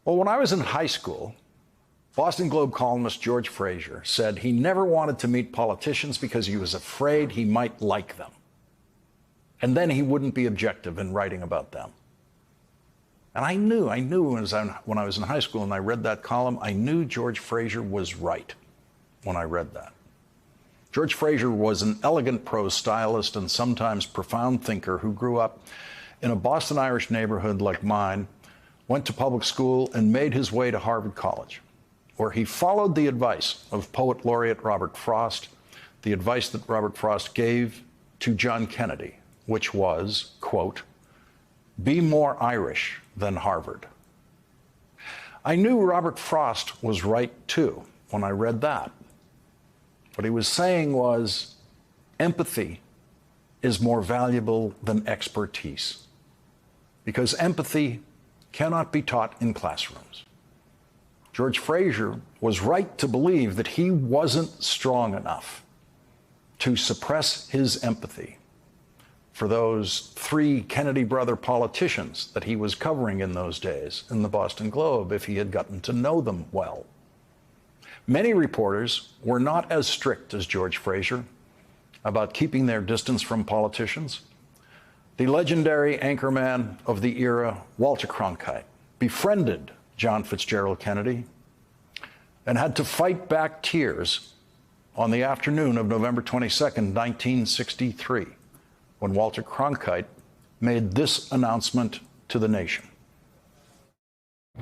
Well, when I was in high school, Boston Globe columnist George Fraser said he never wanted to meet politicians because he was afraid he might like them. And then he wouldn't be objective in writing about them. And I knew when I was in high school and I read that column, I knew George Fraser was right when I read that. George Fraser was an elegant prose stylist and sometimes profound thinker who grew up in a Boston Irish neighborhood like mine, went to public school, and made his way to Harvard College, where he followed the advice of poet laureate Robert Frost, the advice that Robert Frost gave to John Kennedy, which was, quote, "Be more Irish than Harvard." I knew Robert Frost was right, too, when I read that. What he was saying was, empathy is more valuable than expertise, because empathy cannot be taught in classrooms. George Fraser was right to believe that he wasn't strong enough to suppress his empathy for those three Kennedy brother politicians that he was covering in those days in the Boston Globe, if he had gotten to know them well. Many reporters were not as strict as George Fraser about keeping their distance from politicians. The legendary anchorman of the era, Walter Cronkite, befriended John Fitzgerald Kennedy and had to fight back tears on the afternoon of November 22nd, 1963, when Walter Cronkite made this announcement to the nation.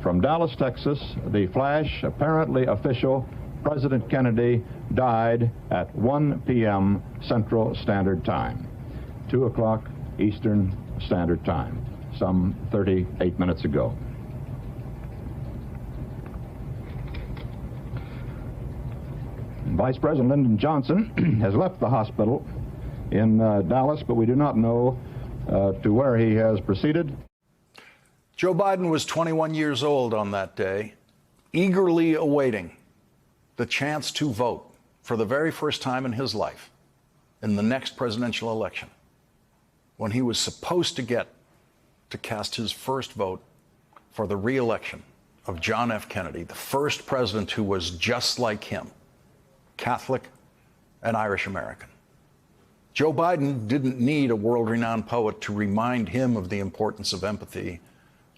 From Dallas, Texas, the flash, apparently official, President Kennedy died at 1 p.m. Central Standard Time, 2 o'clock Eastern Standard Time, some 38 minutes ago. Vice President Lyndon Johnson has left the hospital in Dallas, but we do not know to where he has proceeded. Joe Biden was 21 years old on that day, eagerly awaiting the chance to vote for the very first time in his life in the next presidential election, when he was supposed to get to cast his first vote for the re-election of John F. Kennedy, the first president who was just like him, Catholic and Irish American. Joe Biden didn't need a world-renowned poet to remind him of the importance of empathy,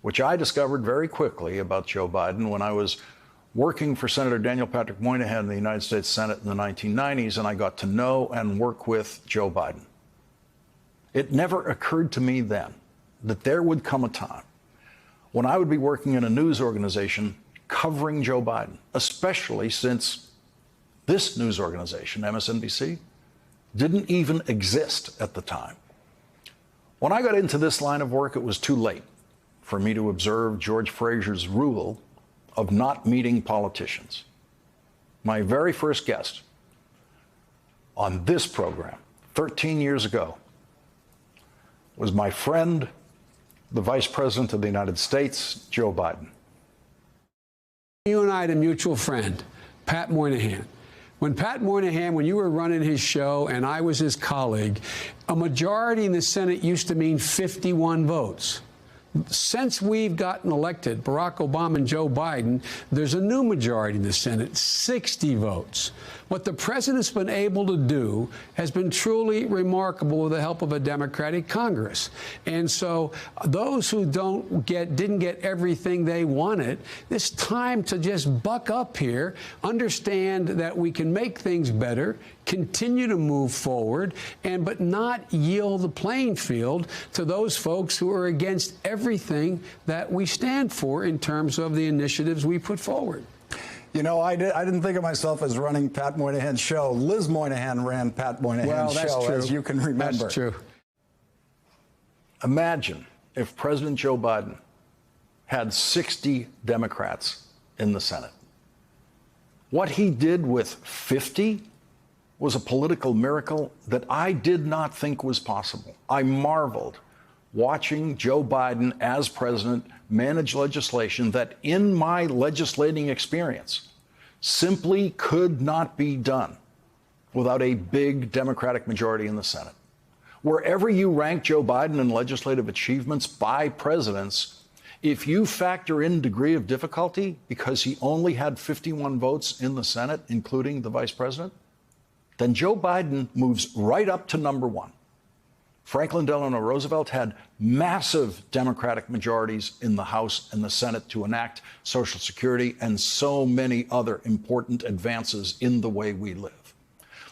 which I discovered very quickly about Joe Biden when I was working for Senator Daniel Patrick Moynihan in the United States Senate in the 1990s, and I got to know and work with Joe Biden. It never occurred to me then that there would come a time when I would be working in a news organization covering Joe Biden, especially since this news organization, MSNBC, didn't even exist at the time. When I got into this line of work, it was too late for me to observe George Fraser's rule of not meeting politicians. My very first guest on this program 13 years ago was my friend, the Vice President of the United States, Joe Biden. You and I had a mutual friend, Pat Moynihan. When you were running his show and I was his colleague, a majority in the Senate used to mean 51 votes. Since we've gotten elected, Barack Obama and Joe Biden, there's a new majority in the Senate, 60 votes. What the president's been able to do has been truly remarkable with the help of a Democratic Congress. And so those who didn't get everything they wanted, it's time to just buck up here, understand that we can make things better, continue to move forward, but not yield the playing field to those folks who are against everything that we stand for in terms of the initiatives we put forward. You know, I didn't think of myself as running Pat Moynihan's show. Liz Moynihan ran Pat Moynihan's show, as you can remember. That's true. Imagine if President Joe Biden had 60 Democrats in the Senate. What he did with 50 was a political miracle that I did not think was possible. I marveled watching Joe Biden as president manage legislation that, in my legislating experience, simply could not be done without a big Democratic majority in the Senate. Wherever you rank Joe Biden in legislative achievements by presidents, If you factor in degree of difficulty, because he only had 51 votes in the Senate, including the vice president, then Joe Biden moves right up to number one. Franklin Delano Roosevelt had massive Democratic majorities in the House and the Senate to enact Social Security and so many other important advances in the way we live.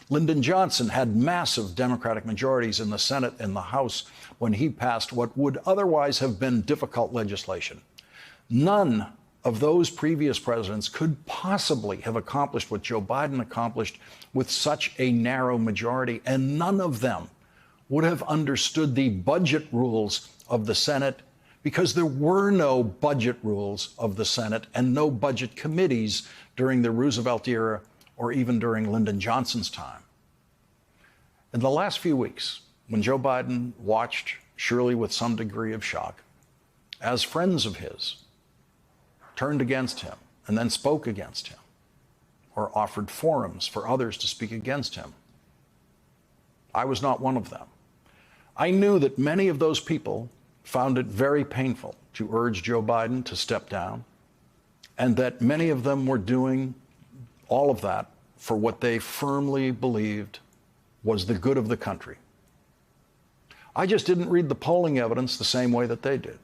Lyndon Johnson had massive Democratic majorities in the Senate and the House when he passed what would otherwise have been difficult legislation. None of those previous presidents could possibly have accomplished what Joe Biden accomplished with such a narrow majority, and none of them would have understood the budget rules of the Senate, because there were no budget rules of the Senate and no budget committees during the Roosevelt era or even during Lyndon Johnson's time. In the last few weeks, when Joe Biden watched, surely with some degree of shock, as friends of his turned against him and then spoke against him or offered forums for others to speak against him, I was not one of them. I knew that many of those people found it very painful to urge Joe Biden to step down, and that many of them were doing all of that for what they firmly believed was the good of the country. I just didn't read the polling evidence the same way that they did.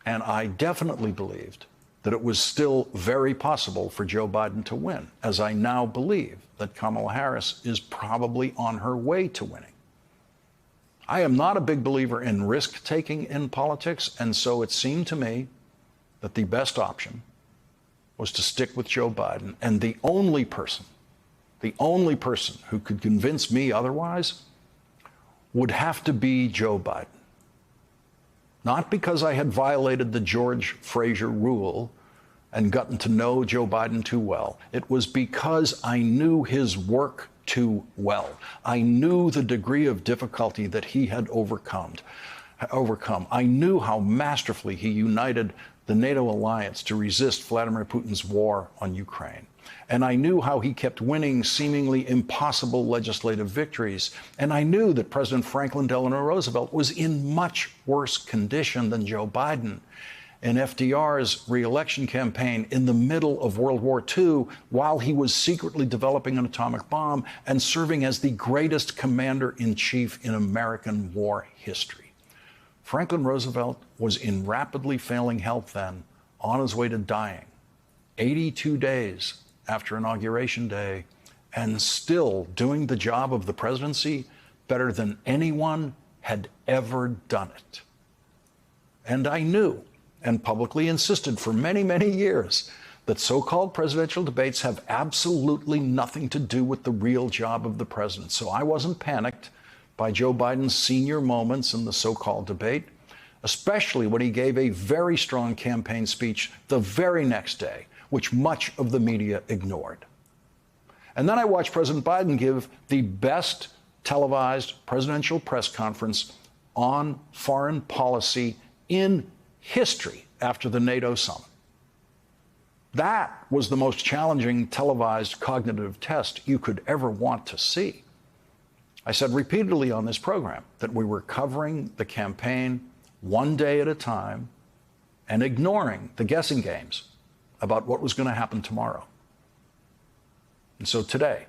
And I definitely believed that it was still very possible for Joe Biden to win, as I now believe that Kamala Harris is probably on her way to winning. I am not a big believer in risk-taking in politics, and so it seemed to me that the best option was to stick with Joe Biden. And the only person who could convince me otherwise would have to be Joe Biden. Not because I had violated the George Fraser rule and gotten to know Joe Biden too well. It was because I knew his work too well. I knew the degree of difficulty that he had overcome. I knew how masterfully he united the NATO alliance to resist Vladimir Putin's war on Ukraine. And I knew how he kept winning seemingly impossible legislative victories. And I knew that President Franklin Delano Roosevelt was in much worse condition than Joe Biden. In FDR's re-election campaign in the middle of World War II, while he was secretly developing an atomic bomb and serving as the greatest commander-in-chief in American war history. Franklin Roosevelt was in rapidly failing health then, on his way to dying, 82 days after Inauguration Day, and still doing the job of the presidency better than anyone had ever done it. And I knew, and publicly insisted for many, many years, that so-called presidential debates have absolutely nothing to do with the real job of the president. So I wasn't panicked by Joe Biden's senior moments in the so-called debate, especially when he gave a very strong campaign speech the very next day, which much of the media ignored. And then I watched President Biden give the best televised presidential press conference on foreign policy in history after the NATO summit. That was the most challenging televised cognitive test you could ever want to see. I said repeatedly on this program that we were covering the campaign one day at a time and ignoring the guessing games about what was going to happen tomorrow. And so today,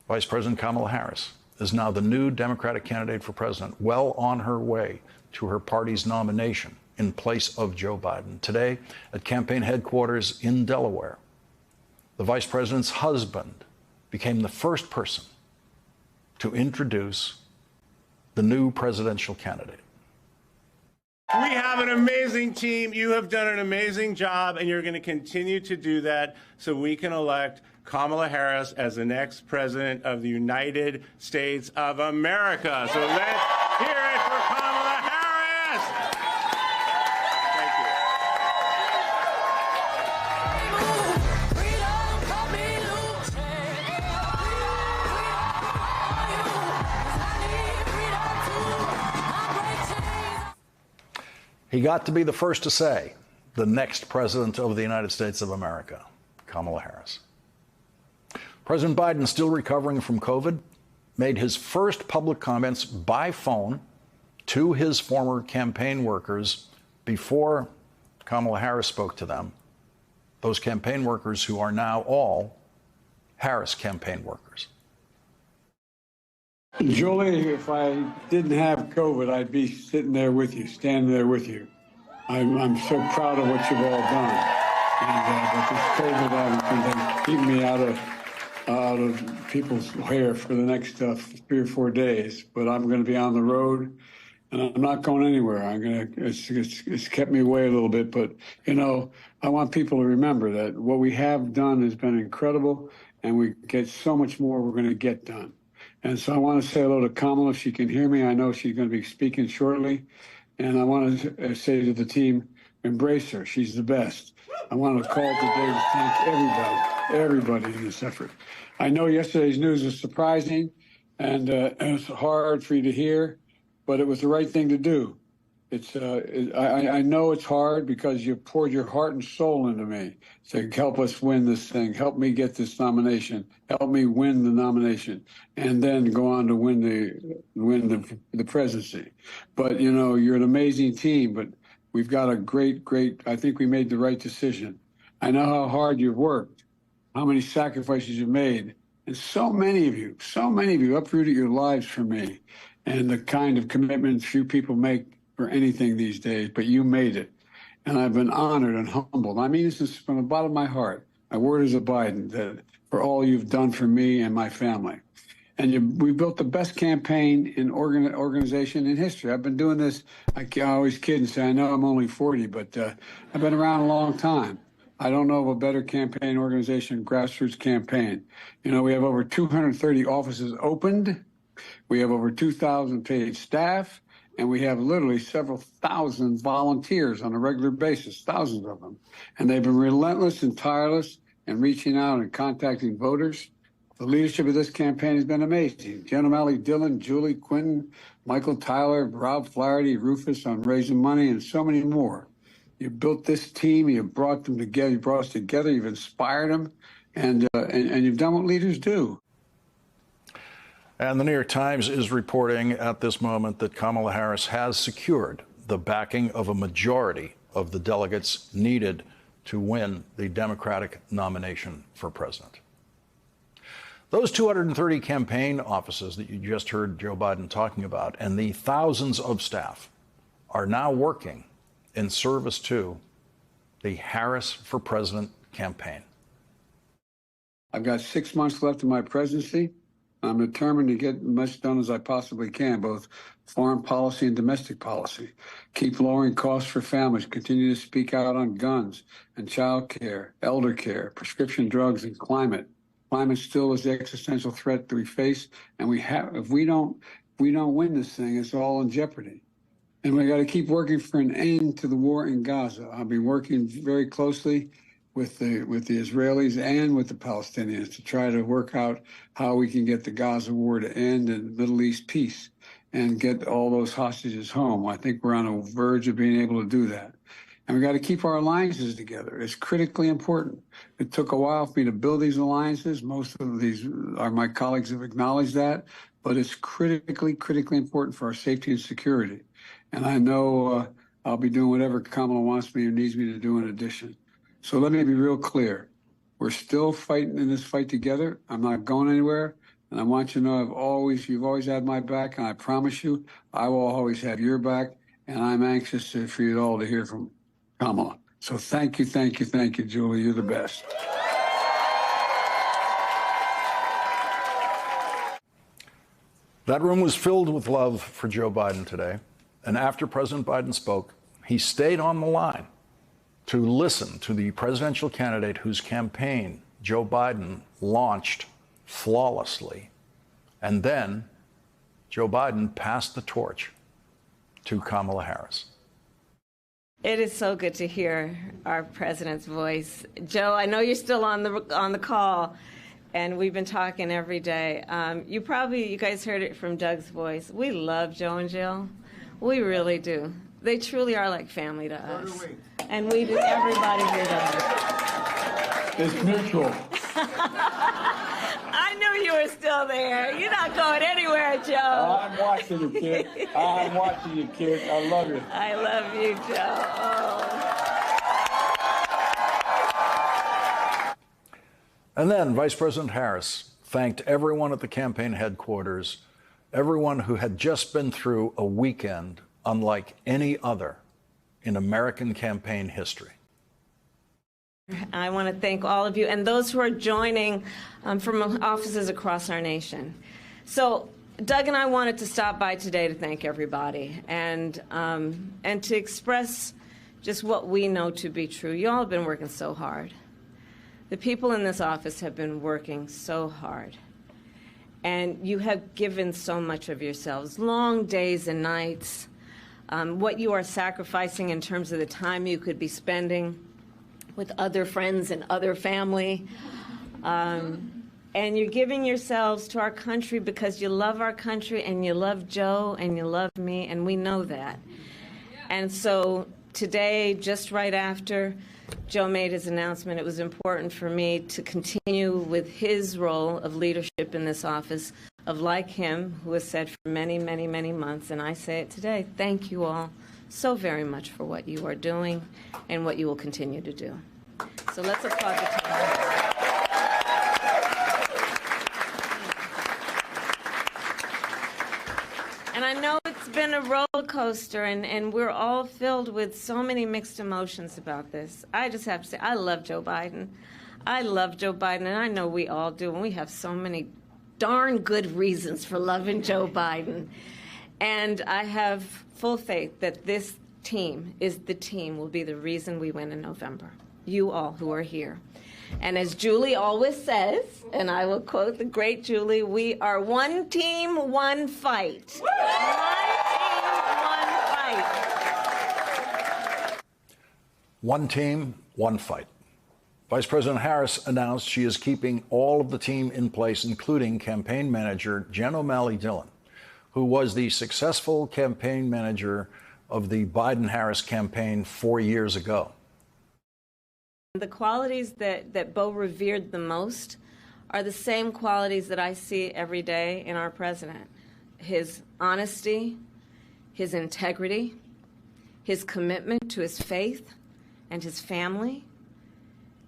Vice President Kamala Harris is now the new Democratic candidate for president, well on her way to her party's nomination in place of Joe Biden. Today, at campaign headquarters in Delaware, the vice president's husband became the first person to introduce the new presidential candidate. We have an amazing team. You have done an amazing job, and you're going to continue to do that so we can elect Kamala Harris as the next president of the United States of America. So let's hear it for Kamala Harris. He got to be the first to say, the next president of the United States of America, Kamala Harris. President Biden, still recovering from COVID, made his first public comments by phone to his former campaign workers before Kamala Harris spoke to them, those campaign workers who are now all Harris campaign workers. Julie, if I didn't have COVID, I'd be sitting there with you, standing there with you. I'm so proud of what you've all done. And but this COVID, keeping me out of people's hair for the next 3 or 4 days. But I'm going to be on the road, and I'm not going anywhere. It's kept me away a little bit, but you know, I want people to remember that what we have done has been incredible, and we get so much more we're going to get done. And so I want to say hello to Kamala. If she can hear me, I know she's going to be speaking shortly. And I want to say to the team, embrace her. She's the best. I want to call today to thank everybody in this effort. I know yesterday's news was surprising, and it's hard for you to hear, but it was the right thing to do. I know it's hard because you poured your heart and soul into me to help us win this thing, help me get this nomination, help me win the nomination, and then go on to win the presidency. But you know, you're an amazing team. But we've got a great. I think we made the right decision. I know how hard you've worked, how many sacrifices you've made, and so many of you uprooted your lives for me, and the kind of commitment few people make for anything these days, but you made it. And I've been honored and humbled. I mean this from the bottom of my heart. My word is a Biden, that for all you've done for me and my family. And we built the best campaign in organization in history. I've been doing this, I always kid and say, I know I'm only 40, but I've been around a long time. I don't know of a better campaign organization, grassroots campaign. You know, we have over 230 offices opened. We have over 2,000 paid staff. And we have literally several thousand volunteers on a regular basis, thousands of them. And they've been relentless and tireless in reaching out and contacting voters. The leadership of this campaign has been amazing. Jen O'Malley Dillon, Julie Quinton, Michael Tyler, Rob Flaherty, Rufus on raising money, and so many more. You built this team, you brought them together, you brought us together, you've inspired them, and you've done what leaders do. And the New York Times is reporting at this moment that Kamala Harris has secured the backing of a majority of the delegates needed to win the Democratic nomination for president. Those 230 campaign offices that you just heard Joe Biden talking about and the thousands of staff are now working in service to the Harris for President campaign. I've got 6 months left of my presidency. I'm determined to get as much done as I possibly can, both foreign policy and domestic policy. Keep lowering costs for families, continue to speak out on guns and child care, elder care, prescription drugs, and climate. Climate still is the existential threat that we face, and if we don't win this thing, it's all in jeopardy. And we got to keep working for an end to the war in Gaza. I'll be working very closely with the Israelis and with the Palestinians to try to work out how we can get the Gaza war to end and Middle East peace and get all those hostages home. I think we're on the verge of being able to do that. And we got to keep our alliances together. It's critically important. It took a while for me to build these alliances. Most of these my colleagues have acknowledged that, but it's critically important for our safety and security. And I know I'll be doing whatever Kamala wants me or needs me to do in addition. So let me be real clear. We're still fighting in this fight together. I'm not going anywhere. And I want you to know you've always had my back, and I promise you, I will always have your back. And I'm anxious for you all to hear from Kamala. So thank you, Julie. You're the best. That room was filled with love for Joe Biden today. And after President Biden spoke, he stayed on the line to listen to the presidential candidate whose campaign Joe Biden launched flawlessly. And then Joe Biden passed the torch to Kamala Harris. It is so good to hear our president's voice. Joe, I know you're still on the call, and we've been talking every day. You guys heard it from Doug's voice. We love Joe and Jill. We really do. They truly are like family to us. And we do, everybody here does. It's mutual. I knew you were still there. You're not going anywhere, Joe. I'm watching you, kid. I love you. I love you, Joe. Oh. And then Vice President Harris thanked everyone at the campaign headquarters, everyone who had just been through a weekend unlike any other in American campaign history. I want to thank all of you and those who are joining from offices across our nation. So Doug and I wanted to stop by today to thank everybody and to express just what we know to be true. You all have been working so hard. The people in this office have been working so hard. And you have given so much of yourselves, long days and nights, what you are sacrificing in terms of the time you could be spending with other friends and other family. And you're giving yourselves to our country because you love our country and you love Joe and you love me, and we know that. And so today, just right after Joe made his announcement, it was important for me to continue with his role of leadership in this office, of like him, who has said for many, many, many months, and I say it today, thank you all so very much for what you are doing and what you will continue to do. So let's applaud the team. And I know it's been a roller coaster, and we're all filled with so many mixed emotions about this. I just have to say, I love Joe Biden. I love Joe Biden, and I know we all do, and we have so many darn good reasons for loving Joe Biden. And I have full faith that this team will be the reason we win in November. You all who are here. And as Julie always says, and I will quote the great Julie, we are one team, one fight. One team, one fight. One team, one fight. Vice President Harris announced she is keeping all of the team in place, including campaign manager Jen O'Malley Dillon, who was the successful campaign manager of the Biden-Harris campaign 4 years ago. The qualities that Beau revered the most are the same qualities that I see every day in our president. His honesty, his integrity, his commitment to his faith and his family,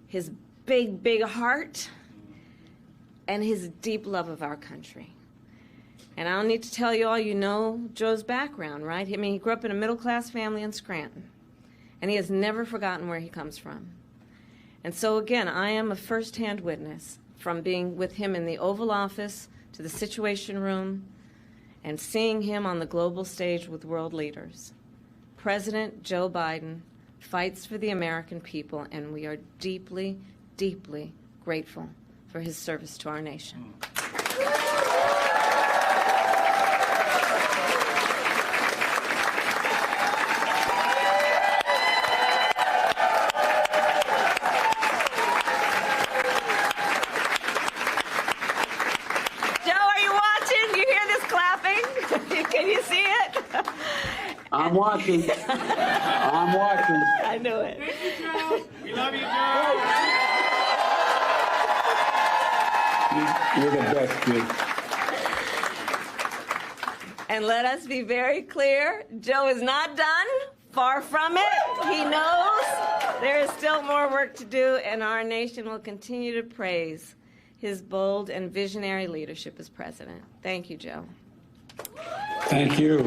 his big, big heart, and his deep love of our country. And I don't need to tell you all, you know Joe's background, right? I mean, he grew up in a middle-class family in Scranton, and he has never forgotten where he comes from. And so, again, I am a first-hand witness from being with him in the Oval Office to the Situation Room and seeing him on the global stage with world leaders. President Joe Biden fights for the American people, and we are deeply, deeply grateful for his service to our nation. I'm watching. I'm watching. I knew it. We love you, Joe. You're the best, kid. And let us be very clear, Joe is not done. Far from it. He knows there is still more work to do, and our nation will continue to praise his bold and visionary leadership as president. Thank you, Joe. Thank you.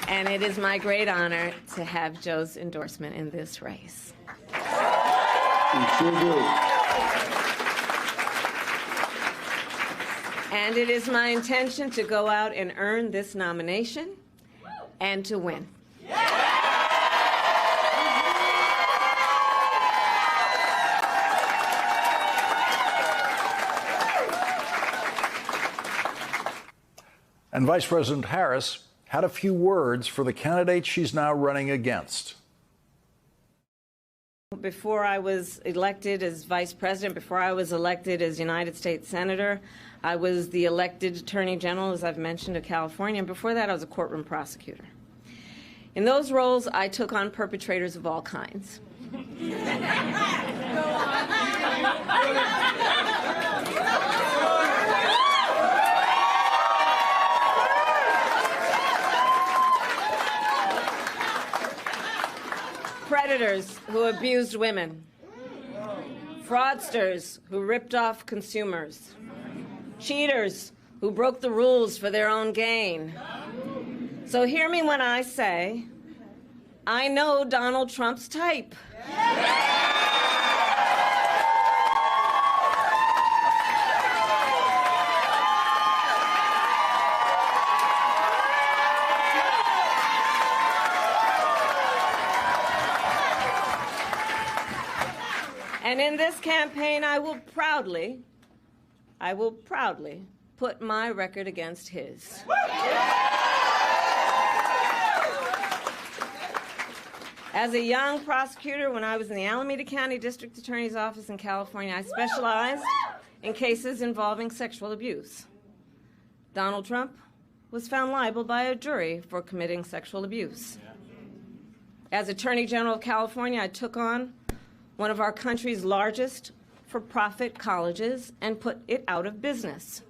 And it is my great honor to have Joe's endorsement in this race. You sure do. And it is my intention to go out and earn this nomination and to win. And Vice President Harris had a few words for the candidate she's now running against. Before I was elected as vice president, before I was elected as United States Senator, I was the elected Attorney General, as I've mentioned, of California. And before that, I was a courtroom prosecutor. In those roles, I took on perpetrators of all kinds. Predators who abused women, fraudsters who ripped off consumers, cheaters who broke the rules for their own gain. So hear me when I say, I know Donald Trump's type. And in this campaign, I will proudly put my record against his. As a young prosecutor, when I was in the Alameda County District Attorney's Office in California, I specialized in cases involving sexual abuse. Donald Trump was found liable by a jury for committing sexual abuse. As Attorney General of California, I took on one of our country's largest for-profit colleges and put it out of business.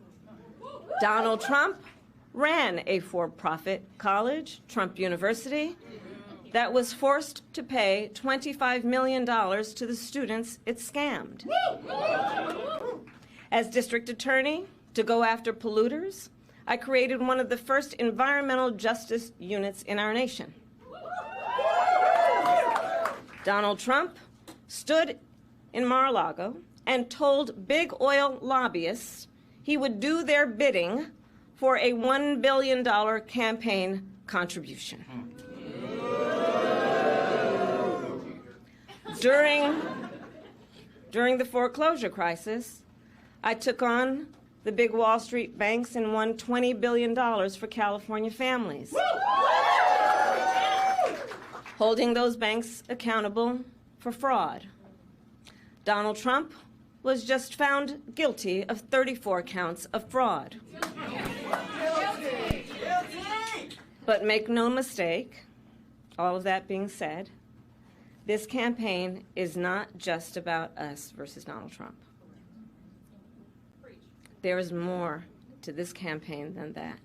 Donald Trump ran a for-profit college, Trump University, that was forced to pay $25 million to the students it scammed. As district attorney, to go after polluters, I created one of the first environmental justice units in our nation. Donald Trump stood in Mar-a-Lago and told big oil lobbyists he would do their bidding for a $1 billion campaign contribution. During the foreclosure crisis, I took on the big Wall Street banks and won $20 billion for California families, holding those banks accountable for fraud. Donald Trump was just found guilty of 34 counts of fraud. But make no mistake, all of that being said, this campaign is not just about us versus Donald Trump. There is more to this campaign than that.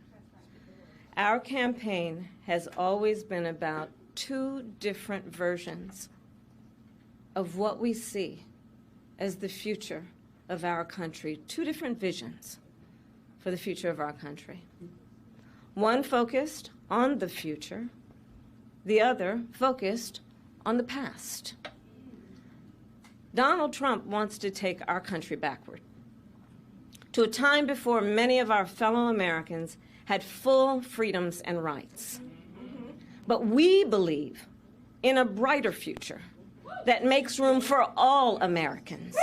Our campaign has always been about two different versions of what we see as the future of our country, two different visions for the future of our country. One focused on the future, the other focused on the past. Donald Trump wants to take our country backward to a time before many of our fellow Americans had full freedoms and rights. But we believe in a brighter future that makes room for all Americans.